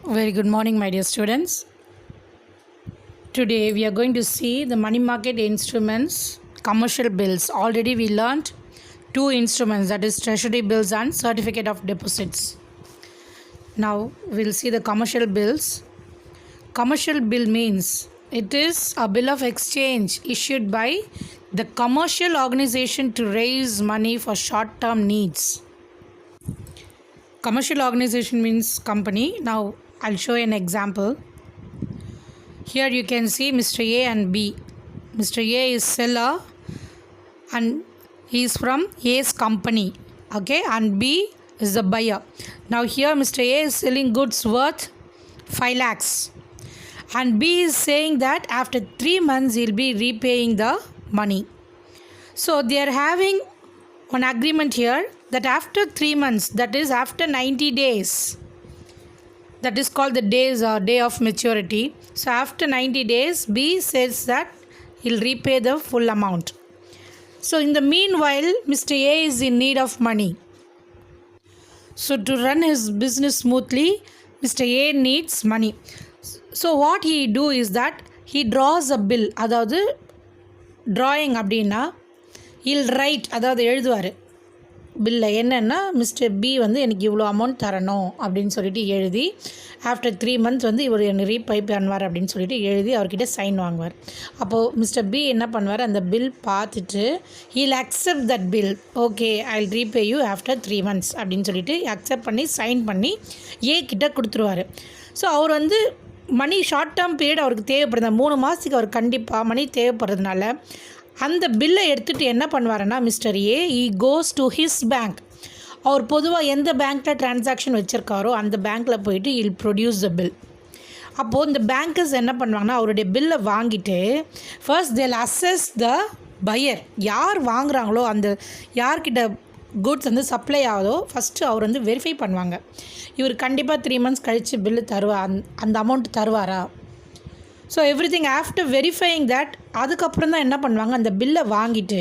Very good morning, my dear students. Today we are going to see the money market instruments, commercial bills. Already we learned two instruments, that is treasury bills and certificate of deposits. Now we'll see the commercial bills. Commercial bill means it is a bill of exchange issued by the commercial organization to raise money for short-term needs. Commercial organization means company. Now I'll show you an example. Here you can see Mr. A and B. Mr. A is seller and he is from A's company. Okay, and B is the buyer. Now here Mr. A is selling goods worth 5 lakhs. And B is saying that after 3 months he'll be repaying the money. So they are having an agreement here that after 3 months, that is after 90 days, that is called the day of maturity. So after 90 days, B says that he'll repay the full amount. So in the meanwhile, Mr. A is in need of money. So to run his business smoothly, Mr. A needs money. So what he do is that he draws a bill. அதாவது drawing அப்படின்னா he'll write, அதாவது எழுதுவார் பில்லை. என்னென்னா mister B வந்து எனக்கு இவ்வளோ amount தரணும் அப்படின்னு சொல்லிட்டு எழுதி ஆஃப்டர் 3 மந்த்ஸ் வந்து இவர் என்னை ரீபே பண்ணுவார் அப்படின்னு சொல்லிட்டு எழுதி அவர்கிட்ட சைன் வாங்குவார். அப்போது மிஸ்டர் பி என்ன பண்ணுவார், அந்த பில் பார்த்துட்டு he'll accept that bill. Okay, I will repay you after 3 months அப்படின்னு சொல்லிட்டு அக்செப்ட் பண்ணி சைன் பண்ணி ஏ கிட்ட கொடுத்துருவார். ஸோ அவர் வந்து மணி ஷார்ட் டேர்ம் பீரியட் அவருக்கு தேவைப்படுது, 3 மாதத்துக்கு அவர் கண்டிப்பாக மணி தேவைப்படுறதுனால அந்த பில்லை எடுத்துகிட்டு என்ன பண்ணுவாருன்னா mister A goes to his bank. அவர் பொதுவாக எந்த பேங்க்கில் ட்ரான்சாக்ஷன் வச்சுருக்காரோ அந்த பேங்க்கில் போயிட்டு இல் ப்ரொடியூஸ் த பில். அப்போது இந்த பேங்கர்ஸ் என்ன பண்ணுவாங்கன்னா அவருடைய பில்லை வாங்கிட்டு ஃபர்ஸ்ட் தேல் அசஸ் த பையர். யார் வாங்குகிறாங்களோ அந்த யார்கிட்ட குட்ஸ் வந்து சப்ளை ஆகுதோ ஃபஸ்ட்டு அவர் வந்து வெரிஃபை பண்ணுவாங்க. இவர் கண்டிப்பாக 3 மந்த்ஸ் கழித்து பில்லு அந்த அமௌண்ட் தருவாரா. So everything after verifying that அதுக்கப்புறம் தான் என்ன பண்ணுவாங்க, அந்த பில்லை வாங்கிட்டு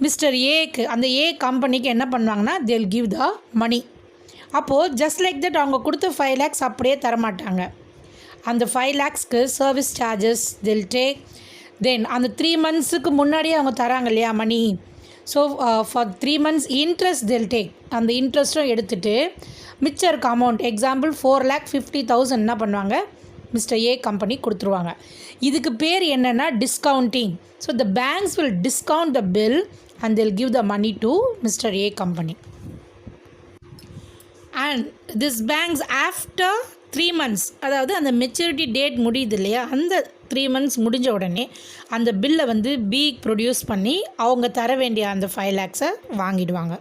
மிஸ்டர் ஏக்கு அந்த ஏ கம்பெனிக்கு என்ன பண்ணுவாங்கன்னா தேல் கிவ் த மணி. அப்போது ஜஸ்ட் லைக் தட் அவங்க கொடுத்த 5 lakhs அப்படியே தரமாட்டாங்க. அந்த 5 lakhsக்கு சர்வீஸ் சார்ஜஸ் தில் டேக். தென் அந்த 3 மந்த்ஸுக்கு முன்னாடியே அவங்க தராங்க இல்லையா மணி. ஸோ ஃபார் 3 மந்த்ஸ் இன்ட்ரெஸ்ட் தில் டேக். அந்த இன்ட்ரெஸ்ட்டும் எடுத்துகிட்டு மிச்சம் இருக்க அமௌண்ட் எக்ஸாம்பிள் 4,50,000 என்ன பண்ணுவாங்க மிஸ்டர் ஏ கம்பெனி கொடுத்துருவாங்க. இதுக்கு பேர் என்னென்னா discounting. So the banks will discount the bill and they'll give the money to mister A company. And this banks after 3 months, அதாவது அந்த மெச்சூரிட்டி டேட் முடியுது இல்லையா, அந்த 3 மந்த்ஸ் முடிஞ்ச உடனே அந்த பில்லை வந்து பி ப்ரொடியூஸ் பண்ணி அவங்க தர வேண்டிய அந்த 5 lakhs வாங்கிடுவாங்க.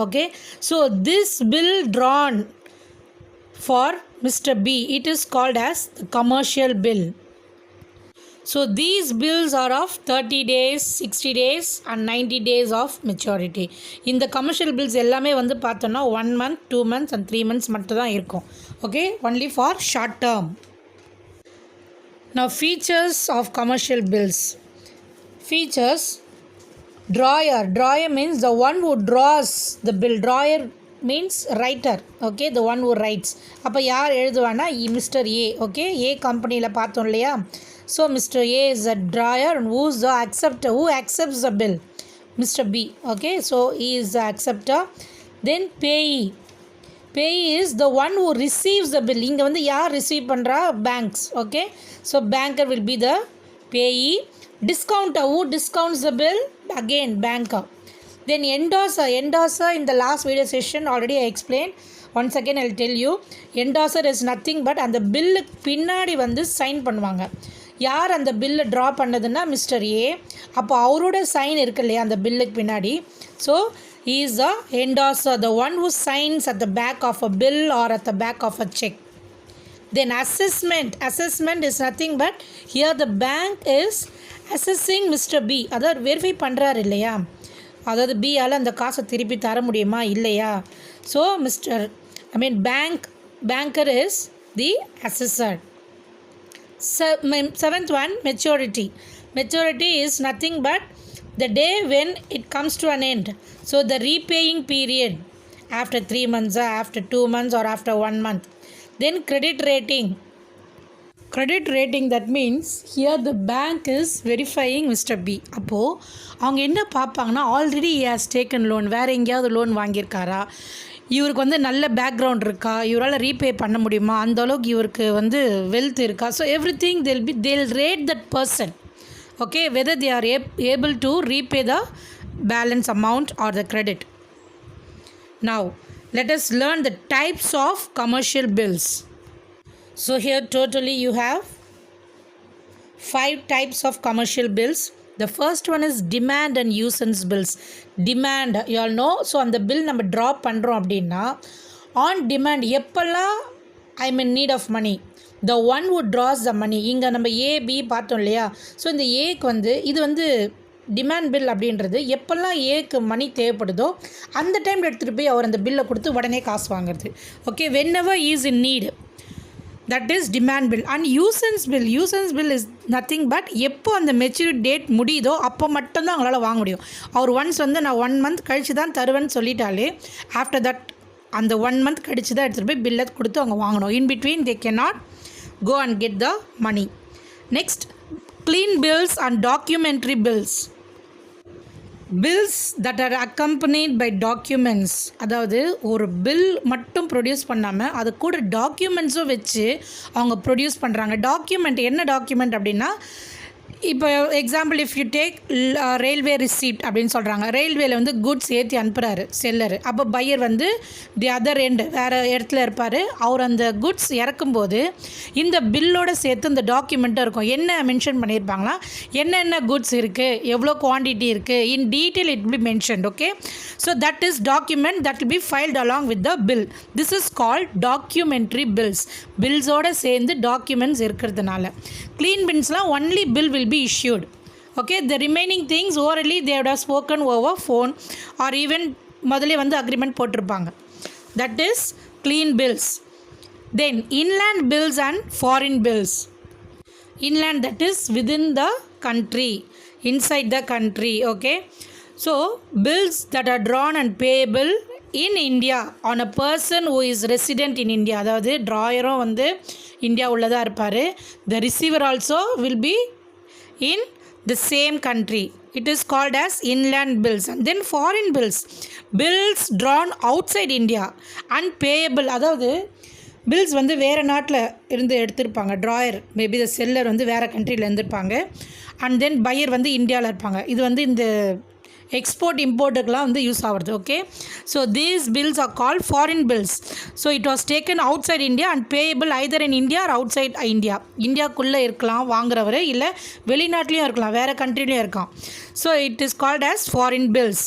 Okay, so this bill drawn for Mr. B, it is called as the commercial bill. So these bills are of 30 days, 60 days and 90 days of maturity. இந்த commercial bills எல்லாமே வந்து பார்த்தோன்னா 1 month, 2 months and 3 months மட்டும் தான் இருக்கும். Okay, only for short term. Now features of commercial bills. Features: drawer means the one who draws the bill. Drawer means writer. Okay, the one who writes. அப்போ யார் எழுதுவானா mister A. Okay, ஏ கம்பெனியில் பார்த்தோம் இல்லையா. So mister A is a drawer and who accepts the bill, Mr. B. Okay, so he is the acceptor. Then payee is the one who receives the bill. இங்கே வந்து யார் receive பண்ணுறா, banks. Okay, so banker will be the payee. Discounter, who discounts the bill, again banker. Then endorser in the last video session already I explained. Once again I'll tell you, endorser is nothing but அந்த பில்லுக்கு பின்னாடி வந்து sign பண்ணுவாங்க. யார் அந்த பில்லை draw பண்ணதுன்னா mister A. அப்போ அவரோட சைன் இருக்கு இல்லையா அந்த பில்லுக்கு பின்னாடி. So he is the endorser, the one who signs at the back of a bill or at the back of a check. Then assessment is nothing but here the bank is assessing Mr. B. அதாவது verify பண்ணுறாரு இல்லையா, அதாவது பியால் அந்த காசை திருப்பி தர முடியுமா இல்லையா. So banker is the அசஸர். 7th one, maturity. Maturity is nothing but the day when it comes to an end. So the repaying period after 3 months, after 2 months or after 1 month. Then credit rating. Credit rating, that means here the bank is verifying Mr. B. அப்போது அவங்க என்ன பார்ப்பாங்கன்னா, already he has taken loan, வேறு எங்கேயாவது loan வாங்கியிருக்காரா, இவருக்கு வந்து நல்ல background இருக்கா, இவரால் ரீபே பண்ண முடியுமா, அந்த அளவுக்கு இவருக்கு வந்து வெல்த் இருக்கா. So every thing they'll rate that person, okay, whether they are able to repay the balance amount or the credit. Now let us learn the types of commercial bills. So here totally you have 5 types of commercial bills. The first one is demand and nuisance bills. Demand, you all know. So அந்த bill நம்ம draw பண்ணுறோம் அப்படின்னா, on demand எப்போல்லாம் I'm in need of money, the one who draws the money. இங்கே நம்ம AB பார்த்தோம் இல்லையா. So இந்த ஏக்கு வந்து இது வந்து டிமாண்ட் பில் அப்படின்றது எப்போல்லாம் ஏக்கு மணி தேவைப்படுதோ அந்த டைமில் எடுத்துகிட்டு போய் அவர் அந்த பில்லை கொடுத்து உடனே காசு வாங்குறது. Okay, whenever he is in need, that is demand bill. And nuisance bill is nothing but எப்போ அந்த மெச்சூரிட்டி டேட் முடியுதோ அப்போ மட்டும்தான் அவங்களால வாங்க முடியும். அவர் ஒன்ஸ் வந்து நான் 1 month கழித்து தான் தருவேன்னு சொல்லிட்டாலே, ஆஃப்டர் தட் அந்த 1 month கழித்து தான் எடுத்துகிட்டு போய் பில்லை கொடுத்து அவங்க வாங்கணும். In between they cannot go and get the money. Next, clean bills and documentary bills. Bills that are accompanied by documents. அதாவது ஒரு பில் மட்டும் ப்ரொடியூஸ் பண்ணாமல் அது கூட டாக்குமெண்ட்ஸும் வச்சு அவங்க ப்ரொடியூஸ் பண்ணுறாங்க. டாக்குமெண்ட் என்ன டாக்குமெண்ட் அப்படின்னா, இப்போ example if you take railway receipt அப்படின்னு சொல்கிறாங்க. ரயில்வேல வந்து குட்ஸ் ஏற்றி அனுப்புகிறாரு செல்லரு. அப்போ பையர் வந்து தி அதர் எண்டு வேறு இடத்துல இருப்பார். அவர் அந்த குட்ஸ் இறக்கும்போது இந்த பில்லோடு சேர்த்து இந்த டாக்குமெண்ட்டாக இருக்கும். என்ன மென்ஷன் பண்ணியிருப்பாங்களா, என்னென்ன குட்ஸ் இருக்குது, எவ்வளோ குவான்டிட்டி இருக்குது, in detail it be mentioned. Okay, so that is document that will be filed along with the bill. This is called documentary bills. பில்ஸோடு சேர்ந்து டாக்குமெண்ட்ஸ் இருக்கிறதுனால. க்ளீன் பில்ஸ்லாம் only bill will be issued. Okay, the remaining things orally they would have spoken over phone or even முதல்ல வந்து agreement போட்டிருப்பாங்க. That is clean bills. Then inland bills and foreign bills. Inland, that is within the country, inside the country. Okay, so bills that are drawn and payable in India on a person who is resident in India. அதாவது ட்ராயரும் வந்து India உள்ளதாக இருப்பார். The receiver also will be in the same country. It is called as inland bills. And then foreign bills drawn outside India and payable. அதாவது bills வந்து வேறு நாட்டில் இருந்து எடுத்திருப்பாங்க. ட்ராயர் மேபி த செல்லர் வந்து வேறு கண்ட்ரியில் இருந்திருப்பாங்க. அண்ட் தென் பையர் வந்து இந்தியாவில் இருப்பாங்க. இது வந்து இந்த எக்ஸ்போர்ட் இம்போர்ட்டுக்கெலாம் வந்து யூஸ் ஆகிறது. Okay, so these bills are called foreign bills. So it was taken outside India and payable either in India or outside India. இந்தியாவுக்குள்ளே இருக்கலாம் வாங்குறவர், இல்லை வெளிநாட்டிலையும் இருக்கலாம், வேறு கண்ட்ரிலையும் இருக்கலாம். So it is called as foreign bills.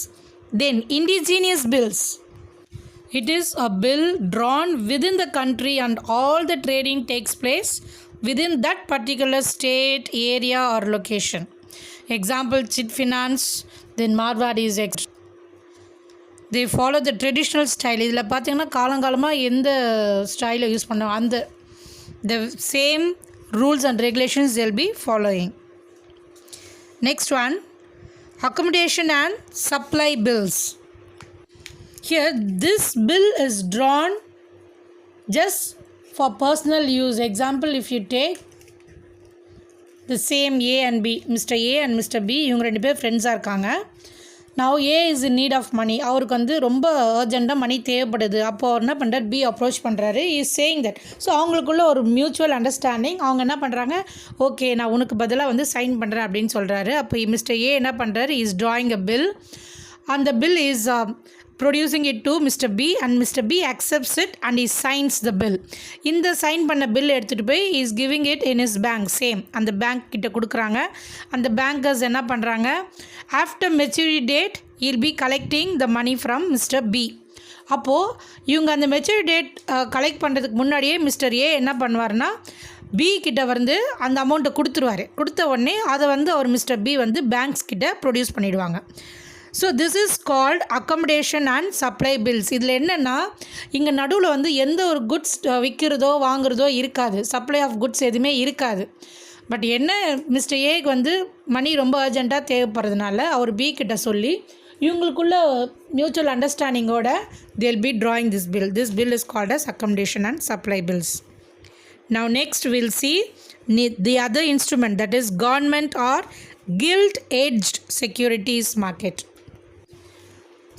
Then indigenous bills. It is a bill drawn within the country and all the trading takes place within that particular state, area or location. Example, chit finance, then Marwadis. They follow the traditional style. இதில் பார்த்தீங்கன்னா காலங்காலமாக எந்த ஸ்டைலை use பண்ணுவோம் அந்த the same rules and regulations they'll be following. Next one, accommodation and supply bills. Here this bill is drawn just for personal use. Example, if you take the same A and B, Mr. A and Mr. B, இவங்க ரெண்டு பேர் ஃப்ரெண்ட்ஸாக இருக்காங்க. now A is in need of money. அவருக்கு வந்து ரொம்ப அர்ஜெண்ட்டாக மணி தேவைப்படுது. அப்போ அவர் என்ன பண்ணுறாரு, B அப்ரோச் பண்ணுறாரு. Is saying that. ஸோ அவங்களுக்குள்ள ஒரு மியூச்சுவல் அண்டர்ஸ்டாண்டிங். அவங்க என்ன பண்ணுறாங்க, ஓகே நான் உனக்கு பதிலாக வந்து சைன் பண்ணுறேன் அப்படின்னு சொல்கிறாரு. அப்போ மிஸ்டர் ஏ என்ன பண்ணுறாரு, is drawing a bill and the bill is producing it to Mr. B and Mr. B accepts it and he signs the bill. இந்த சைன் பண்ண பில் எடுத்துகிட்டு போய் he is giving it in his bank. Same அந்த bank கிட்ட கொடுக்குறாங்க. அந்த bankers என்ன பண்ணுறாங்க, after maturity date he'll be collecting the money from Mr. B. அப்போது இவங்க அந்த மெச்சூரிட்டி டேட் கலெக்ட் பண்ணுறதுக்கு முன்னாடியே மிஸ்டர் ஏ என்ன பண்ணுவார்னா, பி கிட்ட வந்து அந்த அமௌண்ட்டை கொடுத்துருவார். கொடுத்த உடனே அதை வந்து அவர் மிஸ்டர் பி வந்து பேங்க்ஸ் கிட்ட ப்ரொடியூஸ் பண்ணிவிடுவாங்க. So this is called accommodation and supply bills. இதில் என்னென்னா, இங்கே நடுவில் வந்து எந்த ஒரு குட்ஸ் விற்கிறதோ வாங்குறதோ இருக்காது, சப்ளை ஆஃப் குட்ஸ் எதுவுமே இருக்காது. பட் என்ன, மிஸ்டர் ஏக்கு வந்து மணி ரொம்ப அர்ஜெண்ட்டாக தேவைப்படுறதுனால அவர் பி கிட்ட சொல்லி இவங்களுக்குள்ள mutual understanding oda they'll be drawing this bill. This bill is called as accommodation and supply bills. Now next we'll see the other instrument, that is government or gilt-edged securities market.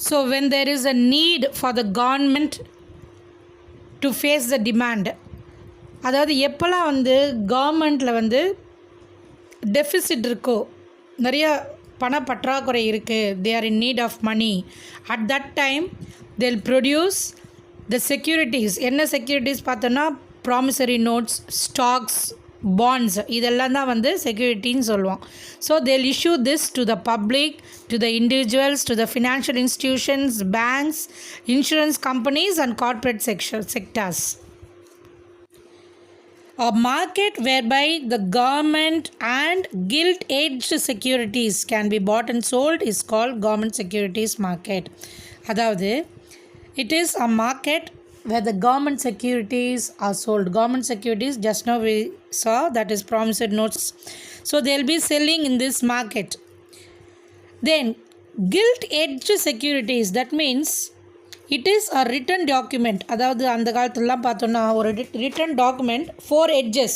So when there is a need for the government to face the demand, அதாவது எப்போல்லாம் வந்து கவர்மெண்ட்டில் வந்து deficit இருக்கோ, நிறைய பண பற்றாக்குறை இருக்குது, they are in need of money, at that time they'll produce the securities. என்ன செக்யூரிட்டிஸ் பார்த்தோன்னா ப்ராமிசரி நோட்ஸ், ஸ்டாக்ஸ், பாண்ட்ஸ், இதெல்லாம் தான் வந்து செக்யூரிட்டின்னு சொல்லுவோம். So they'll issue this to the public, to the individuals, to the financial institutions, banks, insurance companies and corporate sectors. A market whereby the government and gilt-edged securities can be bought and sold is called government securities market. அதாவது it is a market where the government securities are sold. Government securities, just now we saw, that is promissory notes. So they'll be selling in this market. Then gilt-edged securities, that means it is a written document. அதாவது அந்த காலத்துலலாம் பார்த்தோன்னா ஒரு written document, 4 edges,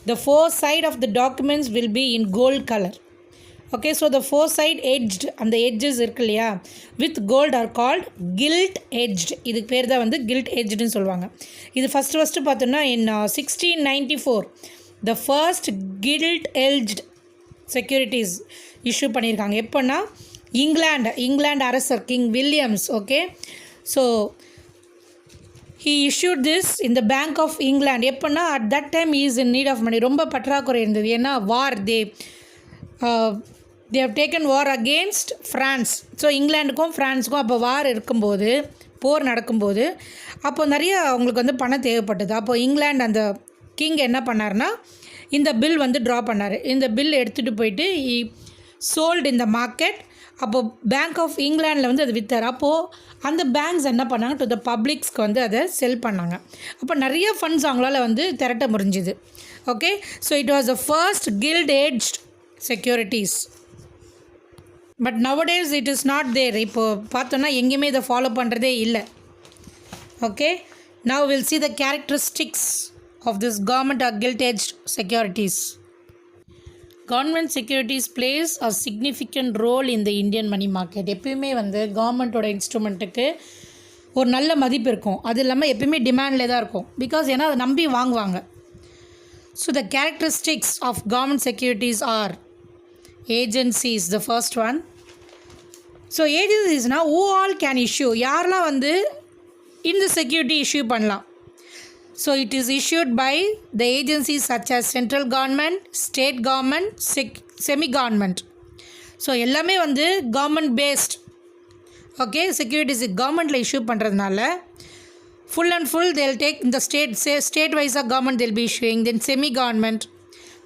the 4 side of the documents will be in gold color. Okay, so the 4 side edged, அந்த edges இருக்கு இல்லையா, with gold are called gilt edged. இதுக்கு பேர் தான் வந்து gilt edgedன்னு சொல்லுவாங்க. இது ஃபஸ்ட்டு பார்த்தோன்னா in 1694 the first gilt edged securities issue பண்ணியிருக்காங்க. எப்போன்னா இங்கிலாந்து அரசர் king Williams. Okay, so he issued this in the Bank of England. எப்போன்னா at that time he is in need of money. ரொம்ப பற்றாக்குறை இருந்தது. ஏன்னா war, they have taken war against France. So இங்கிலாண்டுக்கும் ஃப்ரான்ஸுக்கும் அப்போ வார் இருக்கும்போது, போர் நடக்கும்போது அப்போ நிறைய அவங்களுக்கு வந்து பணம் தேவைப்பட்டது. அப்போ இங்கிலாந்து அந்த கிங் என்ன பண்ணார்னா இந்த பில் வந்து ட்ரா பண்ணார். இந்த பில் எடுத்துகிட்டு போயிட்டு சோல்டு இந்த மார்க்கெட். அப்போது பேங்க் ஆஃப் இங்கிலாண்டில் வந்து அது விற்றார். அப்போது அந்த பேங்க்ஸ் என்ன பண்ணாங்க, டு த பப்ளிக்ஸ்க்கு வந்து அதை செல் பண்ணாங்க. அப்போ நிறைய ஃபண்ட்ஸ் அவங்களால வந்து திரட்ட முடிஞ்சுது. Okay, so it was the first gilt edged securities. But nowadays it is not there. இப்போது பார்த்தோன்னா எங்கேயுமே இதை ஃபாலோ பண்ணுறதே இல்லை. Okay, now will see the characteristics of this government or gilt-edged securities. Government securities plays a significant role in the Indian money market. எப்பயுமே வந்து கவர்மெண்ட்டோட இன்ஸ்ட்ருமெண்ட்டுக்கு ஒரு நல்ல மதிப்பு இருக்கும். அது இல்லாமல் எப்பயுமே டிமாண்டில் தான் இருக்கும். பிகாஸ் ஏன்னா அதை நம்பி வாங்குவாங்க. So the characteristics of government securities are agencies, the first one. So ஏஜென்சிஸ்னால் who all can issue, யாரெல்லாம் வந்து இந்த செக்யூரிட்டி இஷ்யூ பண்ணலாம். So it is issued by the agencies such as central government, state government, semi-government. So எல்லாமே வந்து government based. Okay, securities governmentல issue பண்ணுறதுனால full and full they'll take in the state wise government they'll be issuing, then semi-government,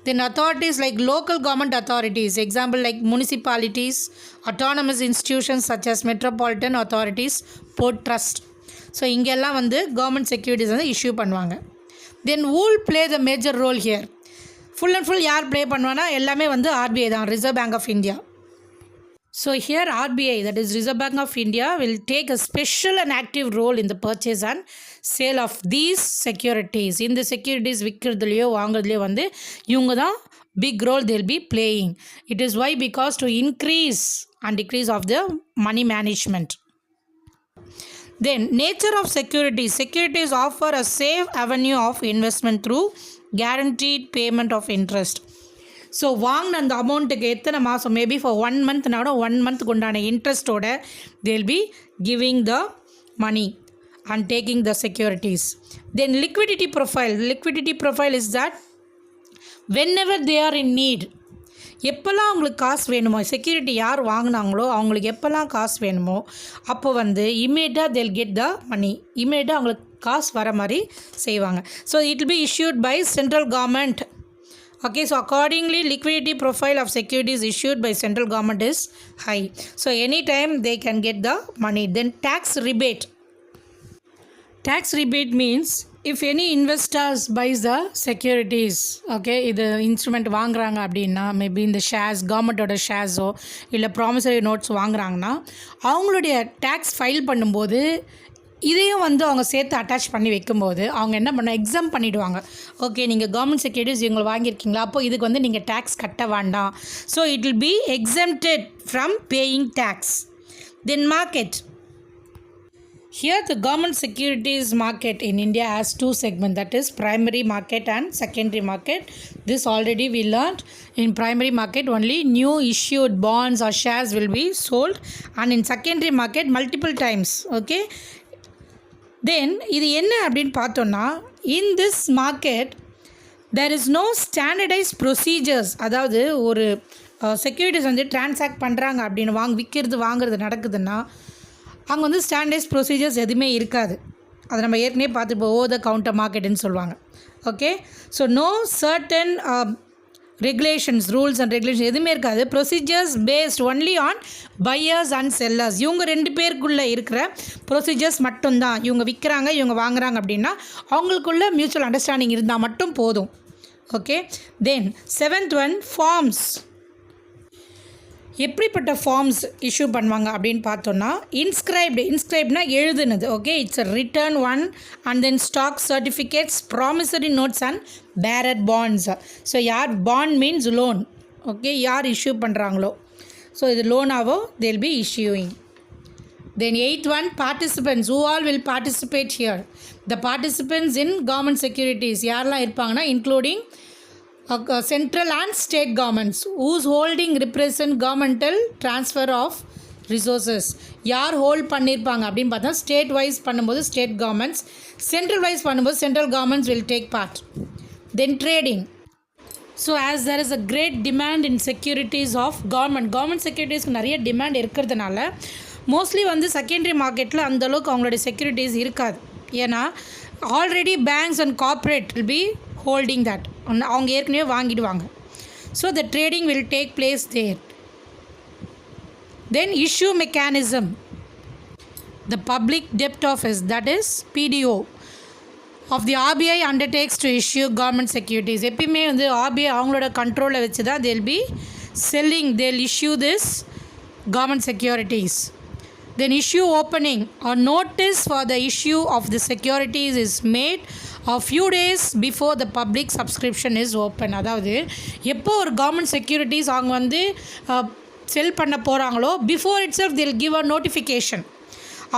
then authorities like local government authorities, example like municipalities, autonomous institutions such as metropolitan authorities, port trust. So இங்கெல்லாம் வந்து government securities வந்து issue பண்ணுவாங்க. Then who'll play the major role here? Full and full யார் play பண்ணுவான்னா எல்லாமே வந்து RBI தான், reserve bank of India. So here RBI, that is Reserve Bank of India, will take a special and active role in the purchase and sale of these securities. இந்த securities விற்கிறதுலையோ வாங்குறதுலையோ வந்து இவங்க தான் big role they'll be playing. It is why, because to increase and decrease of the money management. Then nature of securities. Securities offer a safe avenue of investment through guaranteed payment of interest. So வாங்கின அந்த அமௌண்ட்டுக்கு எத்தனை மாதம், maybe for 1 monthனால 1 monthக்கு உண்டான இன்ட்ரெஸ்ட்டோட they'll be giving the money and taking the securities. Then liquidity profile. Liquidity profile is that whenever they are in need, எப்போல்லாம் அவங்களுக்கு காசு வேணுமோ, செக்யூரிட்டி யார் வாங்கினாங்களோ அவங்களுக்கு எப்போல்லாம் காசு வேணுமோ அப்போ வந்து இமீடியட்டாக they'll get the money. இமீடியட்டாக அவங்களுக்கு காசு வர மாதிரி செய்வாங்க. So it will be issued by central government. Okay, so accordingly liquidity profile of securities issued by central government is high. So anytime they can get the money. Then tax rebate. Tax rebate means if any investors buys the securities, okay, இது instrument வாங்குறாங்க அப்படின்னா maybe இந்த shares கவர்மெண்ட்டோட ஷேர்ஸோ இல்லை promissory notes வாங்குறாங்கன்னா அவங்களுடைய tax file பண்ணும்போது இதையும் வந்து அவங்க சேர்த்து அட்டாச் பண்ணி வைக்கும்போது அவங்க என்ன பண்ண எக்ஸாம் பண்ணிவிடுவாங்க. ஓகே, நீங்கள் கவர்மெண்ட் செக்யூரிட்டிஸ் இவங்களை வாங்கியிருக்கீங்களா, அப்போ இதுக்கு வந்து நீங்கள் டேக்ஸ் கட்ட வேண்டாம். So it will be exempted from paying tax. Then market. Here the government securities market in India has two segments, that is primary market and secondary market. This already we learned. In primary market only new issued bonds or shares will be sold, and in secondary market multiple times. Okay, then இது என்ன அப்படின்னு பார்த்தோன்னா, in this market there is no standardized procedures. அதாவது ஒரு securities வந்து transact பண்ணுறாங்க அப்படின்னு விற்கிறது வாங்குறது நடக்குதுன்னா அங்கே வந்து ஸ்டாண்டர்டைஸ் ப்ரொசீஜர்ஸ் எதுவுமே இருக்காது. அதை நம்ம ஏற்கனவே பார்த்துப்போம், ஓவர் த கவுண்டர் மார்க்கெட்டுன்னு சொல்லுவாங்க. Okay, so no certain regulations, rules and regulation எதுவுமே இருக்காது. Procedures based only on buyers and sellers. இவங்க ரெண்டு பேருக்குள்ளே இருக்கிற ப்ரொசீஜர்ஸ் மட்டும்தான். இவங்க விற்கிறாங்க, இவங்க வாங்குறாங்க அப்படின்னா அவங்களுக்குள்ள மியூச்சுவல் அண்டர்ஸ்டாண்டிங் இருந்தால் மட்டும் போதும். Okay, then 7th one, forms. எப்படிப்பட்ட ஃபார்ம்ஸ் இஷ்யூ பண்ணுவாங்க அப்படின்னு பார்த்தோன்னா, இன்ஸ்கிரைப்னா எழுதுனது. Okay, it's a written one, and then stock certificates, promissory notes and bearer bonds. So யார் பாண்ட் மீன்ஸ் லோன். ஓகே, யார் இஷ்யூ பண்ணுறாங்களோ, ஸோ இது லோனாவோ they'll be issuing. Then 8th one, participants. Who all will participate here? The participants in government securities யாரெல்லாம் இருப்பாங்கன்னா, including central and state governments whose holding represent governmental transfer of resources. யார் hold பண்ணியிருப்பாங்க அப்படின்னு பார்த்தா, state wise பண்ணும்போது state governments, central wise பண்ணும்போது central governments will take part. Then trading. So as there is a great demand in securities of government securities நிறைய demand இருக்கிறதுனால mostly வந்து secondary மார்க்கெட்டில் அந்தளவுக்கு அவங்களுடைய செக்யூரிட்டிஸ் இருக்காது. ஏன்னா already banks and corporate will be holding that. அவங்க ஏற்கனவே வாங்கிடுவாங்க. So the trading will take place there. Then issue mechanism. The public டெப்ட் office, that is PDO of the RBI undertakes to issue government securities. எப்பயுமே வந்து RBI அவங்களோட கண்ட்ரோலில் வச்சு தான் they'll be selling, they'll issue this government securities. Then issue opening or notice for the issue of the securities is made a few days before the public subscription is open. அதாவது எப்போ ஒரு government securities அவங்க வந்து செல் பண்ண போகிறாங்களோ before it self they'll give a notification.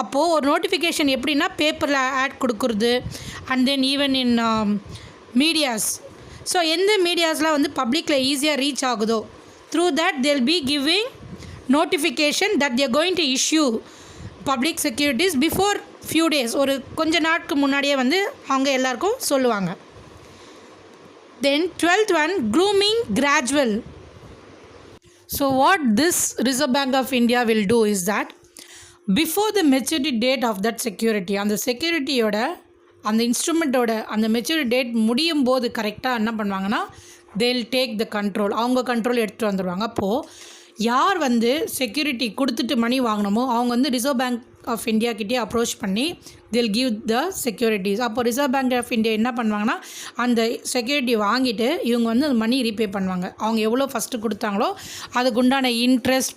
அப்போது ஒரு notification எப்படின்னா பேப்பரில் ஆட் கொடுக்குறது, and then even in medias. So எந்த மீடியாஸ்லாம் வந்து பப்ளிக்கில் ஈஸியாக ரீச் ஆகுதோ through that they'll be giving notification that they are going to issue public securities before few days. ஒரு கொஞ்ச நாட்களுக்கு முன்னாடியே வந்து அவங்க எல்லாருக்கும் சொல்லுவாங்க. Then 12th one, grooming gradual. So what this Reserve Bank of India will do is that before the maturity date of that security, அந்த செக்யூரிட்டியோட அந்த இன்ஸ்ட்ருமெண்ட்டோட அந்த மெச்சூரிட்டி டேட் முடியும் போது கரெக்டாக என்ன பண்ணுவாங்கன்னா they'll take the control. அவங்க கண்ட்ரோல் எடுத்துகிட்டு வந்துடுவாங்க. அப்போது யார் வந்து செக்யூரிட்டி கொடுத்துட்டு மணி வாங்கினமோ அவங்க வந்து ரிசர்வ் பேங்க் ஆஃப் இந்தியா கிட்டே அப்ரோச் பண்ணி they'll give the securities. அப்போ ரிசர்வ் பேங்க் ஆஃப் இந்தியா என்ன பண்ணுவாங்கன்னா அந்த செக்யூரிட்டி வாங்கிட்டு இவங்க வந்து அந்த மணி ரீபே பண்ணுவாங்க. அவங்க எவ்வளோ ஃபஸ்ட்டு கொடுத்தாங்களோ அதுக்கு உண்டான interest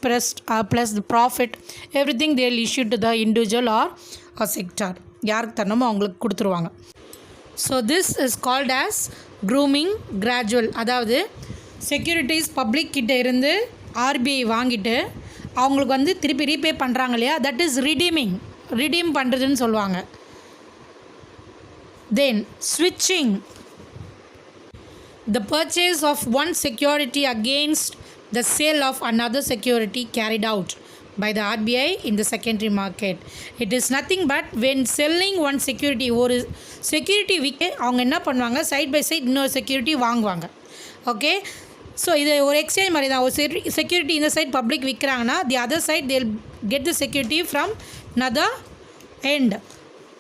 plus profit everything they'll issue to the individual or a sector. யாருக்கு தரணுமோ அவங்களுக்கு கொடுத்துருவாங்க. So this is called as grooming gradual. அதாவது செக்யூரிட்டிஸ் பப்ளிக் கிட்ட இருந்து RBI வாங்கிட்டு அவங்களுக்கு வந்து திருப்பி ரீபே பண்ணுறாங்க இல்லையா, தட் இஸ் ரிடீம் பண்ணுறதுன்னு சொல்லுவாங்க. தென் ஸ்விட்சிங். The purchase of one security against the sale of another security carried out by the RBI in the secondary market. It is nothing but when selling one security, ஒரு security விற்க அவங்க என்ன பண்ணுவாங்க, side by side இன்னொரு security வாங்குவாங்க. Okay, so இது ஒரு exchange மாதிரி தான். ஒரு செக்யூரிட்டி இந்த சைட் பப்ளிக் விற்கிறாங்கன்னா the other side they'll get the security from another end.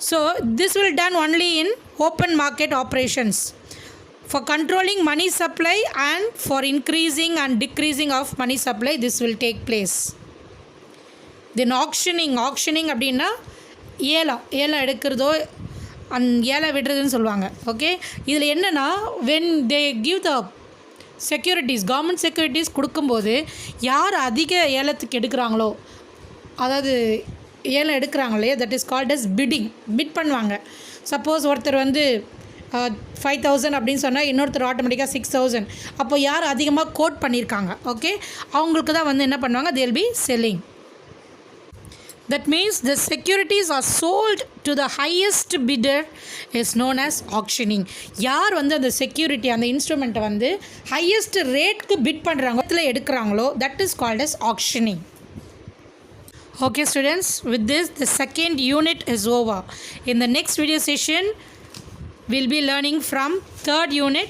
So this will done only in open market operations. For controlling money supply and for increasing and decreasing of money supply, this will take place. Then auctioning அப்படின்னா ஏலம் எடுக்கிறதோ ஏழை விடுறதுன்னு சொல்லுவாங்க. Okay, இதில் என்னென்னா when they give the securities, government securities கொடுக்கும்போது யார் அதிக ஏலத்துக்கு எடுக்கிறாங்களோ, அதாவது ஏலம் எடுக்கிறாங்களே, that is called as bidding. Bid பண்ணுவாங்க. சப்போஸ் ஒருத்தர் வந்து 5,000 அப்படின்னு சொன்னால் இன்னொருத்தர் ஆட்டோமேட்டிக்காக 6,000. அப்போ யார் அதிகமாக கோட் பண்ணியிருக்காங்க, ஓகே, அவங்களுக்கு தான் வந்து என்ன பண்ணுவாங்க, they will be selling. That means the securities are sold to the highest bidder is known as auctioning. யார் வந்து அந்த செக்யூரிட்டி, அந்த இன்ஸ்ட்ருமெண்ட்டை வந்து ஹையஸ்ட் ரேட்க்கு பிட் பண்ணுறாங்களோ, அதில் எடுக்கிறாங்களோ, that is called as auctioning. Okay students, with this the second unit is over. In the next video session we'll be learning from third unit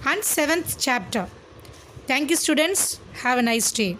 and 7th chapter. Thank you students. Have a nice day.